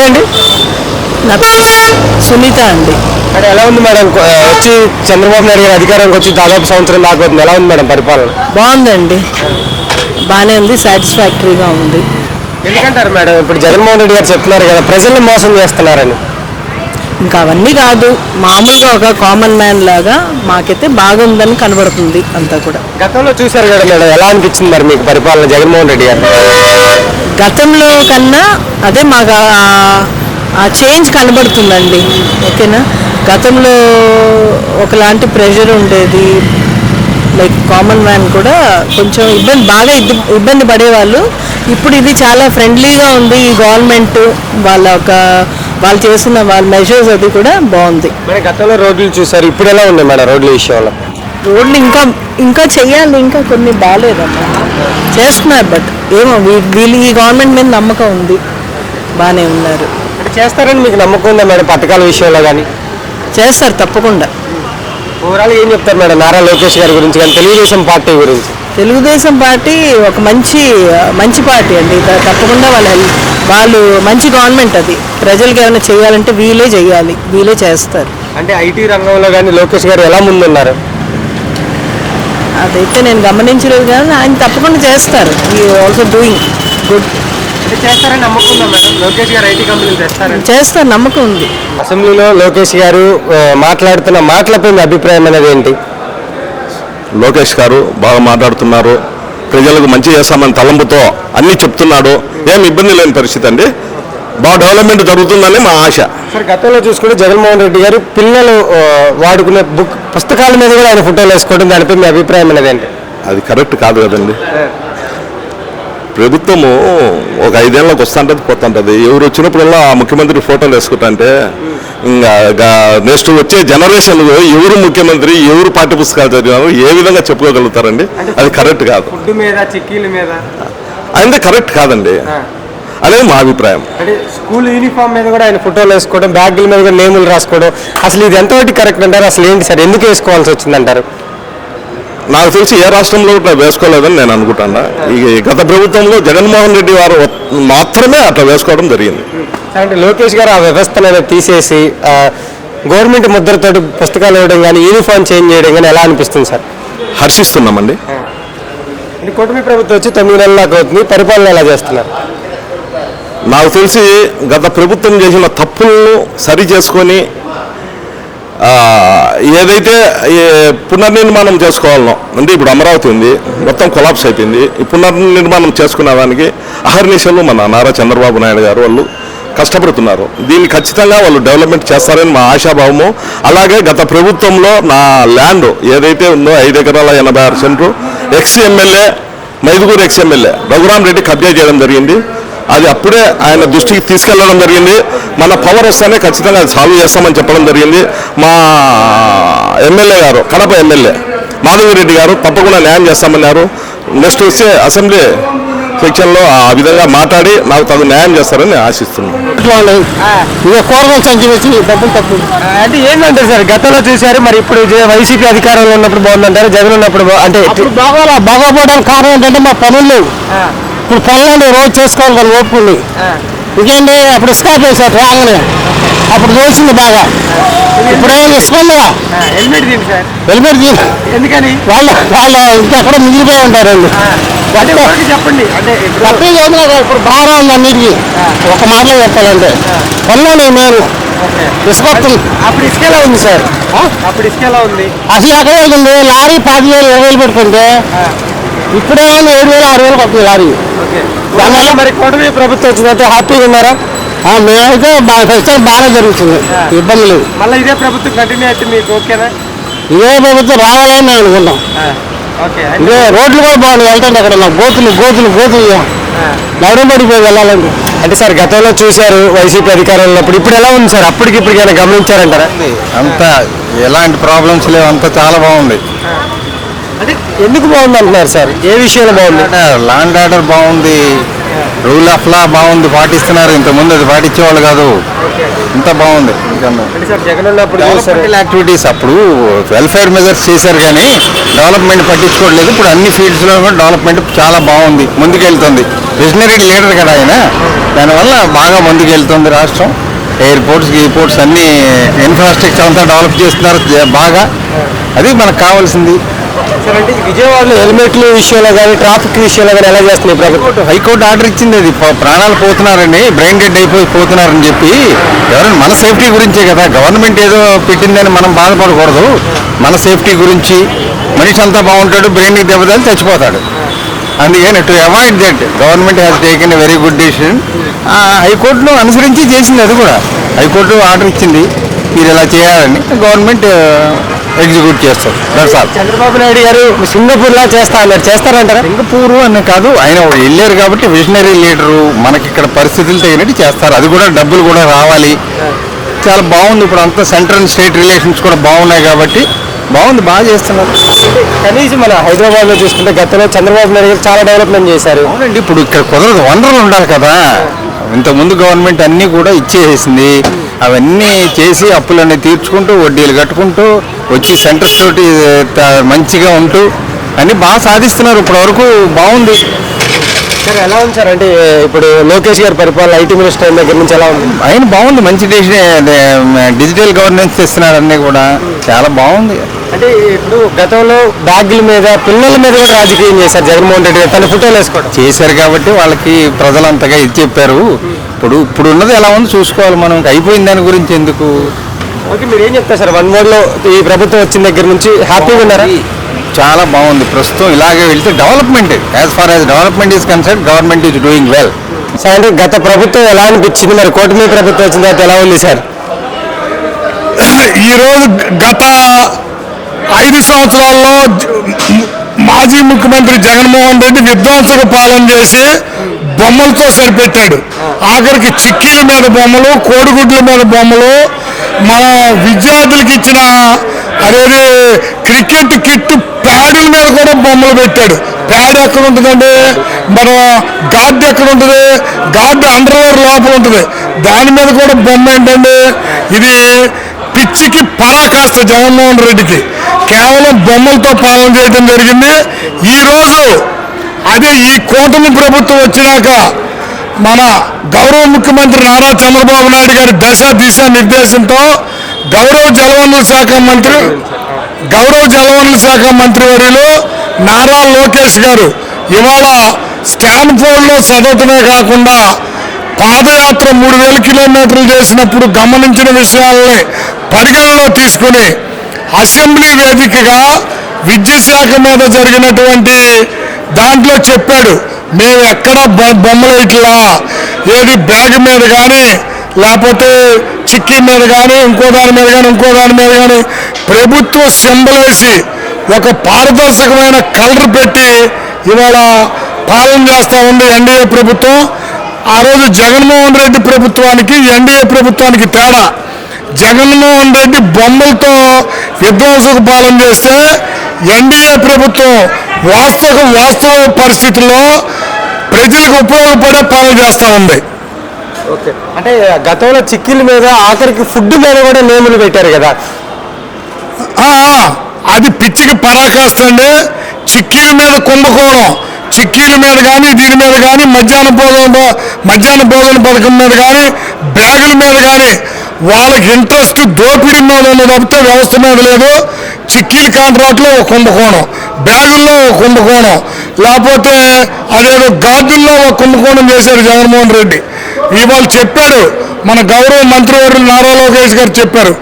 పేరండి? నా పేరు సునీత అండి. అంటే ఎలా ఉంది మేడం, వచ్చి చంద్రబాబు నాయుడు గారు అధికారంకి వచ్చి దాదాపు సంవత్సరం దాకా అవుతుంది, ఎలా ఉంది మేడం పరిపాలన? బాగుందండి, బాగానే ఉంది, సాటిస్ఫాక్టరీగా ఉంది. ఎందుకంటారు మేడం, ఇప్పుడు జగన్మోహన్ రెడ్డి గారు చెప్తున్నారు కదా ప్రజల్ని మోసం చేస్తున్నారని? ఇంకా అవన్నీ కాదు, మామూలుగా ఒక కామన్ మ్యాన్ లాగా మాకైతే బాగుందని కనబడుతుంది అంతా కూడా. గతంలో చూశారు కదా మేడం, ఎలా అనిపించింది మరి మీకు పరిపాలన జగన్మోహన్ రెడ్డి గారు? గతంలో కన్నా అదే మాకు ఆ చేంజ్ కనబడుతుందండి. ఓకేనా, గతంలో ఒకలాంటి ప్రెషర్ ఉండేది, లైక్ కామన్ మ్యాన్ కూడా కొంచెం బాగా ఇబ్బంది పడేవాళ్ళు. ఇప్పుడు ఇది చాలా ఫ్రెండ్లీగా ఉంది. ఈ గవర్నమెంట్ వాళ్ళు చేసిన వాళ్ళ మెజర్స్ అది కూడా బాగుంది. మరి గతంలో రోడ్లు చూసారు, ఇప్పుడు ఎలా ఉన్నాయి మేడం రోడ్ల విషయంలో? రోడ్లు ఇంకా చెయ్యాలి, ఇంకా కొన్ని బాగాలేదమ్మా, చేస్తున్నారు. బట్ ఏమో వీళ్ళు ఈ గవర్నమెంట్ మీద నమ్మకం ఉంది, బాగానే ఉన్నారు. అంటే చేస్తారని మీకు నమ్మకం ఉందా మేడం పథకాల విషయంలో కానీ? చేస్తారు తప్పకుండా. ఓవరాల్ ఏం చెప్తారు మేడం నారా లోకేష్ గారి గురించి కానీ తెలుగుదేశం పార్టీ గురించి? తెలుగుదేశం పార్టీ ఒక మంచి పార్టీ అండి. తప్పకుండా వాళ్ళు మంచి గవర్నమెంట్. అది ప్రజలకు ఏమైనా చేయాలంటే వీళ్ళే చేయాలి, వీళ్ళే చేస్తారు. అంటే ఐటీ రంగంలో కానీ లోకేష్ గారు ఎలా ముందున్నారు? అదైతే నేను గమనించలేదు, కానీ ఆయన తప్పకుండా చేస్తారు. ఈ ఆల్సో డూయింగ్ గుడ్. చేస్తారని నమ్మకం ఉందా మేడం, లోకేష్ గారు ఐటీ కంపెనీలు చేస్తారు, నమ్మకం ఉంది. అసెంబ్లీలో లోకేష్ గారు మాట్లాడుతున్న మాటలపై మీ అభిప్రాయం అనేది ఏంటి? లోకేష్ గారు బాగా మాట్లాడుతున్నారు, ప్రజలకు మంచి చేస్తామని తలంపుతో అన్నీ చెప్తున్నాడు. ఏం ఇబ్బంది లేని పరిస్థితి అండి, బాగా డెవలప్మెంట్ జరుగుతుందని మా ఆశ. సార్ గతంలో చూసుకుంటే జగన్మోహన్ రెడ్డి గారు పిల్లలు వాడుకునే పుస్తకాల మీద కూడా ఆయన ఫోటోలు వేసుకోవడం, దానిపై మీ అభిప్రాయం అనేది ఏంటి? అది కరెక్ట్ కాదు కదండి. ప్రభుత్వము ఒక 5 ఏళ్ళకి వస్తుంటుంది పోతుంటుంది, ఎవరు వచ్చినప్పుడల్లా ముఖ్యమంత్రి ఫోటోలు వేసుకుంటుంటే ఇంకా నెక్స్ట్ వచ్చే జనరేషన్ ఎవరు ముఖ్యమంత్రి, ఎవరు పాఠ్య పుస్తకాలు చదివినారు, ఏ విధంగా చెప్పుకోగలుగుతారండి? అది కరెక్ట్ కాదు, అంటే కరెక్ట్ కాదండి, అనేది మా అభిప్రాయం. అంటే స్కూల్ యూనిఫామ్ మీద కూడా ఆయన ఫోటోలు వేసుకోవడం, బ్యాగుల మీద కూడా నేములు రాసుకోవడం, అసలు ఇది ఎంతవరకు కరెక్ట్ అంటారు? అసలు ఏంటి సార్, ఎందుకు వేసుకోవాల్సి వచ్చిందంటారు? నాకు తెలిసి ఏ రాష్ట్రంలో కూడా వేసుకోలేదని నేను అనుకుంటున్నా. ఈ గత ప్రభుత్వంలో జగన్మోహన్ రెడ్డి వారు మాత్రమే అట్లా వేసుకోవడం జరిగింది. అంటే లోకేష్ గారు ఆ వ్యవస్థను తీసేసి గవర్నమెంట్ ముద్రతో పుస్తకాలు ఇవ్వడం కానీ, యూనిఫామ్ చేంజ్ చేయడం కానీ ఎలా అనిపిస్తుంది సార్? హర్షిస్తున్నామండి. కూటమి ప్రభుత్వం వచ్చి 9 నెలల దాకా అవుతుంది, పరిపాలన ఎలా చేస్తున్నారు? నాకు తెలిసి గత ప్రభుత్వం చేసిన తప్పులను సరి చేసుకొని ఏదైతే పునర్నిర్మాణం చేసుకోవాలనో, అంటే ఇప్పుడు అమరావతి ఉంది మొత్తం కొలాప్స్ అయిపోయింది, ఈ పునర్నిర్మాణం చేసుకునే దానికి అహర్నిశలు మన నారా చంద్రబాబు నాయుడు గారు వాళ్ళు కష్టపడుతున్నారు. దీన్ని ఖచ్చితంగా వాళ్ళు డెవలప్మెంట్ చేస్తారని మా ఆశాభావము. అలాగే గత ప్రభుత్వంలో నా ల్యాండ్ ఏదైతే ఉందో 5 ఎకరాల 86 సెంట్లు ఎక్స్-ఎమ్మెల్యే మైదుగూరు ఎక్స్-ఎమ్మెల్యే రఘురామ్ రెడ్డి కబ్జా చేయడం జరిగింది. అది అప్పుడే ఆయన దృష్టికి తీసుకెళ్లడం జరిగింది. మన పవర్ వస్తేనే ఖచ్చితంగా అది సాల్వ్ చేస్తామని చెప్పడం జరిగింది. మా ఎమ్మెల్యే గారు, కడప ఎమ్మెల్యే మాధవిరెడ్డి గారు తప్పకుండా న్యాయం చేస్తామన్నారు. నెక్స్ట్ వచ్చే అసెంబ్లీ సెక్షన్లో ఆ విధంగా మాట్లాడి నాకు తగు న్యాయం చేస్తారని ఆశిస్తున్నాను. అంటే ఏంటంటే సార్ గతంలో చూశారు, మరి ఇప్పుడు వైసీపీ అధికారంలో ఉన్నప్పుడు బాగుందంటారు, జగన్ ఉన్నప్పుడు అంటే బాగోపోవడానికి కారణం ఏంటంటే మా పనులు లేవు. ఇప్పుడు పనులు రోజు చేసుకోవాలి కానీ ఓపుకుంది. ఇంకేంటి అప్పుడు ఇసుక వేసారు రాగానే, అప్పుడు రోజుంది బాగా. ఇప్పుడు ఏం ఇసుకుందిగా హెల్మెట్ ఎందుకని వాళ్ళు ఇంకెక్కడ మిగిలిపోయి ఉంటారండి. చెప్పండి. అంటే ఇప్పుడు బాగా ఉంది అన్నిటికీ. ఒక మాటలో చెప్పాలంటే పనులు నేను ఇసుక వస్తుంది. అప్పుడు ఇసుక ఎలా ఉంది సార్? అప్పుడు ఇసుక ఎలా ఉంది? అసలు ఎక్కడ వెళ్తుంది? లారీ 10,000 20,000 పెట్టుకుంటే ఇప్పుడే 7,000 6,000 పడుతుంది లారీ. దానివల్ల మరి కూటమి ప్రభుత్వం వచ్చిందంటే హ్యాపీగా ఉన్నారా? మేమైతే ఫెస్టివల్ బాగా జరుగుతుంది, ఇబ్బంది లేదు. మళ్ళీ ఇదే ప్రభుత్వం కంటిన్యూ అయితే మీకు ఓకేనా? ఇదే ప్రభుత్వం రావాలని మేము అనుకుంటాం. ఇదే రోడ్లు కూడా బాగున్నాయి, వెళ్తాండి అక్కడ గోతులు నవరంబడిపోయి వెళ్ళాలండి. అంటే సార్ గతంలో చూశారు వైసీపీ అధికారంలో ఉన్నప్పుడు, ఇప్పుడు ఎలా ఉంది సార్? అప్పటికి ఇప్పటికైనా గమనించారంటారా? అంతా ఎలాంటి ప్రాబ్లమ్స్ లేవు, అంతా చాలా బాగుంది. అంటే ఎందుకు బాగుంది అంటున్నారు సార్? ఏ విషయంలో బాగుంది? ల్యాండ్ ఆర్డర్ బాగుంది, రూల్ ఆఫ్ లా బాగుంది, పాటిస్తున్నారు. ఇంతకుముందు అది పాటించేవాళ్ళు కాదు, ఇంత బాగుంది. డెవలప్మెంటల్ యాక్టివిటీస్ అప్పుడు వెల్ఫేర్ మెజర్స్ చేశారు కానీ డెవలప్మెంట్ పట్టించుకోవట్లేదు. ఇప్పుడు అన్ని ఫీల్డ్స్లో డెవలప్మెంట్ చాలా బాగుంది, ముందుకెళ్తుంది. విజనరీ లీడర్ కదా ఆయన. దానివల్ల బాగా ముందుకు వెళ్తుంది రాష్ట్రం. ఎయిర్పోర్ట్స్ అన్నీ ఇన్ఫ్రాస్ట్రక్చర్ అంతా డెవలప్ చేస్తున్నారు బాగా. అది మనకు కావాల్సింది. సార్ అంటే విజయవాడలో హెల్మెట్ల విషయంలో కానీ ట్రాఫిక్ విషయంలో కానీ ఎలా చేస్తున్నాయి ప్రభుత్వం? హైకోర్టు ఆర్డర్ ఇచ్చింది. అది ప్రాణాలు పోతున్నారని, బ్రెయిన్ డెడ్ పోతున్నారని చెప్పి. ఎవరైనా మన సేఫ్టీ గురించే కదా, గవర్నమెంట్ ఏదో పెట్టిందని మనం బాధపడకూడదు. మన సేఫ్టీ గురించి, మనిషి అంతా బాగుంటాడు, బ్రెయిన్కి దెబ్బతలు చచ్చిపోతాడు. అందుకని to avoid that government has taken a very good decision. హైకోర్టును అనుసరించి చేసింది. అది కూడా హైకోర్టు ఆర్డర్ ఇచ్చింది మీరు ఇలా చేయాలని, గవర్నమెంట్ ఎగ్జిక్యూట్ చేస్తారు. That's all. చంద్రబాబు నాయుడు గారు సింగపూర్ లా చేస్తారంటారా? సింగపూర్ అని కాదు, ఆయన వెళ్ళారు కాబట్టి విజనరీ లీడరు. మనకి ఇక్కడ పరిస్థితులు తగినట్టు చేస్తారు. అది కూడా డబ్బులు కూడా రావాలి. చాలా బాగుంది. ఇప్పుడు అంతా సెంట్రల్ అండ్ స్టేట్ రిలేషన్స్ కూడా బాగున్నాయి కాబట్టి బాగుంది, బాగా చేస్తున్నారు. కనీసం మన హైదరాబాద్ లో చూసుకుంటే గతంలో చంద్రబాబు నాయుడు గారు చాలా డెవలప్మెంట్ చేశారు. అవునండి, ఇప్పుడు ఇక్కడ కుదరదు, వనరులు ఉండాలి కదా. ఇంతకుముందు గవర్నమెంట్ అన్నీ కూడా ఇచ్చేసింది. అవన్నీ చేసి అప్పులన్నీ తీర్చుకుంటూ, వడ్డీలు కట్టుకుంటూ వచ్చి సెంటర్స్ తోటి మంచిగా ఉంటూ అన్నీ బాగా సాధిస్తున్నారు. ఇప్పటి వరకు బాగుంది. సార్ ఎలా ఉంది సార్? అంటే ఇప్పుడు లోకేష్ గారి పరిపాలన ఐటీ మినిస్టర్ దగ్గర నుంచి ఎలా ఉంది? ఆయన బాగుంది, మంచి డిజిటల్ గవర్నెన్స్ తెస్తున్నారు. అన్నీ కూడా చాలా బాగుంది. అంటే ఇప్పుడు గతంలో బ్యాగుల మీద, పిల్లల మీద కూడా రాజకీయం చేశారు జగన్మోహన్ రెడ్డి గారు, తన ఫోటోలు వేసుకోవడం చేశారు కాబట్టి వాళ్ళకి ప్రజలంతగా ఇది చెప్పారు. ఇప్పుడు ఉన్నది ఎలా ఉంది చూసుకోవాలి మనం. అయిపోయిన దాని గురించి ఎందుకు. ఓకే, మీరు ఏం చెప్తారు సార్? 1 word లో ఈ ప్రభుత్వం వచ్చిన దగ్గర నుంచి హ్యాపీగా ఉన్నారా? చాలా బాగుంది. ప్రస్తుతం ఇలాగే వెళ్తే development, as far as development is concern, government is doing well. Sir అంటే గత ప్రభుత్వం ఎలా అనిపించింది, మరి కూటమి ప్రభుత్వం వచ్చిన తర్వాత ఎలా ఉంది సార్? ఈరోజు గత 5 సంవత్సరాల్లో మాజీ ముఖ్యమంత్రి జగన్మోహన్ రెడ్డి విధ్వంసక పాలన చేసి బొమ్మలతో సరిపెట్టాడు. ఆఖరికి చిక్కీల మీద బొమ్మలు, కోడిగుడ్ల మీద బొమ్మలు, మన విద్యార్థులకు ఇచ్చిన అదేది క్రికెట్ కిట్ ప్యాడుల మీద కూడా బొమ్మలు పెట్టాడు. ప్యాడ్ ఎక్కడ ఉంటుందండి, మన గార్డ్ ఎక్కడ ఉంటుంది, గార్డ్ అండర్వేర్ లోపల ఉంటుంది, దాని మీద కూడా బొమ్మ ఏంటండి. ఇది పిచ్చికి పరాకాష్ట జగన్మోహన్ రెడ్డికి. కేవలం బొమ్మలతో పాలన చేయడం జరిగింది. ఈరోజు అదే ఈ కూటమి ప్రభుత్వం వచ్చినాక మన గౌరవ ముఖ్యమంత్రి నారా చంద్రబాబు నాయుడు గారి దిశ నిర్దేశంతో గౌరవ జలవనరుల శాఖ మంత్రి వర్యులు నారా లోకేష్ గారు ఇవాళ స్టాన్ఫోర్డ్లో చదవటమే కాకుండా పాదయాత్ర 3000 కిలోమీటర్లు చేసినప్పుడు గమనించిన విషయాలని పరిగణలో తీసుకుని అసెంబ్లీ వేదికగా విద్యాశాఖ మీద జరిగినటువంటి దాంట్లో చెప్పాడు, మేము ఎక్కడ బొమ్మలు ఇట్లా ఏది బ్యాగ్ మీద కానీ, లేకపోతే చిక్కీ మీద కానీ, ఇంకో దాని మీద కానీ ప్రభుత్వం సింబల్ వేసి ఒక పారదర్శకమైన కలర్ పెట్టి ఇవాళ పాలన చేస్తూ ఉంది ఎన్డీఏ ప్రభుత్వం. ఆ రోజు జగన్మోహన్ రెడ్డి ప్రభుత్వానికి ఎన్డీఏ ప్రభుత్వానికి తేడా, జగన్మోహన్ రెడ్డి బొమ్మలతో విధ్వంసక పాలన చేస్తే ఎన్డీఏ ప్రభుత్వం వాస్తవ పరిస్థితుల్లో ప్రజలకు ఉపయోగపడే పాలన చేస్తూ ఉంది. ఓకే, అంటే గతంలో చిక్కీల మీద ఆఖరికి ఫుడ్ మీద కూడా నేములు పెట్టారు కదా. అది పిచ్చికి పరాకాష్ట అండి. చిక్కీల మీద కుంభకోణం, చిక్కీల మీద కానీ, దీని మీద కానీ, మధ్యాహ్న భోజన పథకం మీద కానీ, బ్యాగుల మీద కానీ వాళ్ళకి ఇంట్రెస్ట్ దోపిడీ మీద తప్పితే వ్యవస్థ మీద లేదు. చిక్కీల కాంట్రాక్ట్లో ఒక కుంభకోణం, బ్యాగుల్లో ఒక కుంభకోణం, లేకపోతే అదేదో గార్డుల్లో ఒక కుంభకోణం చేశారు జగన్మోహన్ రెడ్డి. ఇవాళ చెప్పాడు మన గౌరవ మంత్రివర్యులు నారా లోకేష్ గారు చెప్పారు,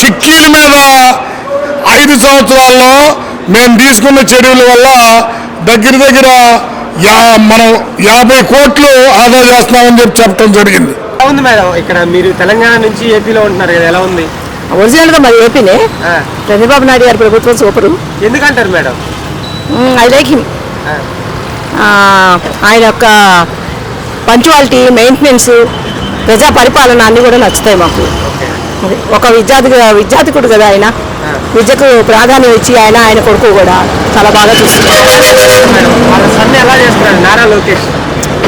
చిక్కీల మీద 5 సంవత్సరాల్లో మేము తీసుకున్న చర్యల వల్ల దగ్గర మనం 50 కోట్లు ఆదా చేస్తున్నామని చెప్పడం జరిగింది. ఎలా ఉంది మేడం? ఇక్కడ మీరు తెలంగాణ నుంచి ఏపీలో ఉంటున్నారు కదా, ఎలా ఉంది? ఒరిజినల్ గా మరి ఏపీనే. చంద్రబాబు నాయుడు గారి ప్రభుత్వం సూపరు. ఎందుకంటారు మేడం? I like him. ఆయన యొక్క పంచువాలిటీ, మెయింటెనెన్స్, ప్రజా పరిపాలన అన్నీ కూడా నచ్చుతాయి మాకు. ఒక విద్యార్థికుడు కదా ఆయన, విద్యకు ప్రాధాన్యం ఇచ్చి ఆయన కొడుకు కూడా చాలా బాగా చూస్తున్నారు.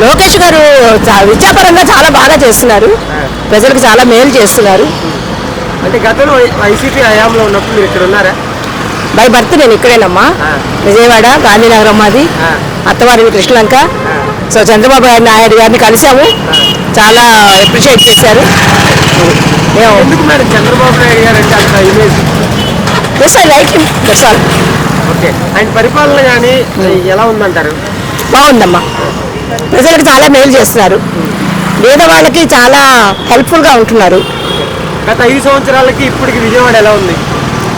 లోకేష్ గారు విద్యాపరంగా చాలా బాగా చేస్తున్నారు, ప్రజలకు చాలా మేలు చేస్తున్నారు. అంటే గతంలో వైసీపీ హయాంలో ఉన్నప్పుడు మీరు ఇక్కడ ఉన్నారా? బై బర్త్ నేను ఇక్కడేనమ్మా, విజయవాడ గాంధీనగరం మాది, అత్తవారి కృష్ణలంక. సో చంద్రబాబు నాయుడు గారిని కలిసాము, చాలా అప్రిషియేట్ చేశారు. మేము ఎందుకు మేడం చంద్రబాబు నాయుడు గారు అంటే అంత image? Yes I like him, that's all. Okay, ఆయన పరిపాలన కానీ ఎలా ఉందంటారు? బాగుందమ్మా, ప్రజలకు చాలా మేలు చేస్తున్నారు, పేదవాళ్ళకి చాలా హెల్ప్ఫుల్గా ఉంటున్నారు. గత 5 సంవత్సరాలకి ఇప్పటికి విజయవాడ ఎలా ఉంది?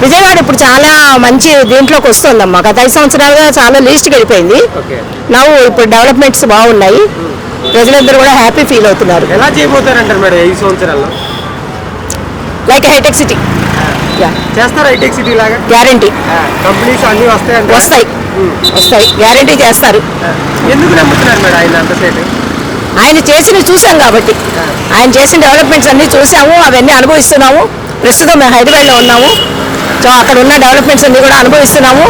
విజయవాడ ఇప్పుడు చాలా మంచి దీంట్లోకి వస్తుందమ్మా. గత 5 సంవత్సరాలుగా చాలా లీస్ట్కి వెళ్ళిపోయింది. ఓకే, నవ్వు ఇప్పుడు డెవలప్మెంట్స్ బాగున్నాయి, ప్రజలందరూ కూడా హ్యాపీ ఫీల్ అవుతున్నారు. ఎలా చేయబోతారంటారు మేడం 5 సంవత్సరాల్లో? లైక్ హైటెక్ సిటీ చేస్తారా హైటెక్ సిటీ లాగా? గ్యారంటీ. కంపెనీస్ అన్ని వస్తాయంటే వస్తాయి గ్యారంటీ చేస్తారు. ఎందుకు నమ్ముతున్నారు మేడం ఆయన అంతసేపు? ఆయన చేసినవి చూసాం కాబట్టి, ఆయన చేసిన డెవలప్మెంట్స్ అన్నీ చూసాము, అవన్నీ అనుభవిస్తున్నాము. ప్రస్తుతం మేము హైదరాబాద్లో ఉన్నాము, సో అక్కడ ఉన్న డెవలప్మెంట్స్ అన్నీ కూడా అనుభవిస్తున్నాము.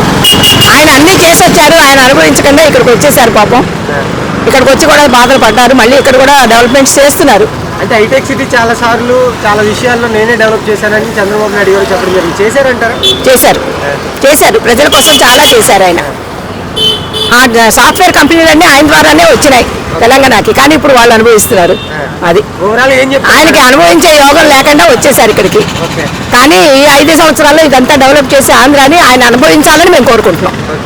ఆయన అన్నీ చేసి వచ్చారు, ఆయన అనుభవించకుండా ఇక్కడికి వచ్చేసారు పాపం. ఇక్కడికి వచ్చి కూడా బాధలు పడ్డారు, మళ్ళీ ఇక్కడ కూడా డెవలప్మెంట్స్ చేస్తున్నారు. అంటే హైటెక్ సిటీ చాలా సార్లు చాలా విషయాల్లో నేనే డెవలప్ చేశానని చంద్రబాబు నాయుడు గారు చెప్పడం జరిగింది. చేశారంటారా? చేశారు, ప్రజల కోసం చాలా చేశారు ఆయన. సాఫ్ట్వేర్ కంపెనీలన్నీ ఆయన ద్వారానే వచ్చినాయి తెలంగాణకి, కానీ ఇప్పుడు వాళ్ళు అనుభవిస్తున్నారు. అది ఓవరాల్ ఏం చెప్తారు? ఆయనకి అనుభవించే యోగం లేకుండా వచ్చేసారు ఇక్కడికి. ఓకే, కానీ ఈ 5 సంవత్సరాల్లో ఇదంతా డెవలప్ చేసి ఆంధ్రాని ఆయన అనుభవించాలని మేము కోరుకుంటున్నాం. ఓకే.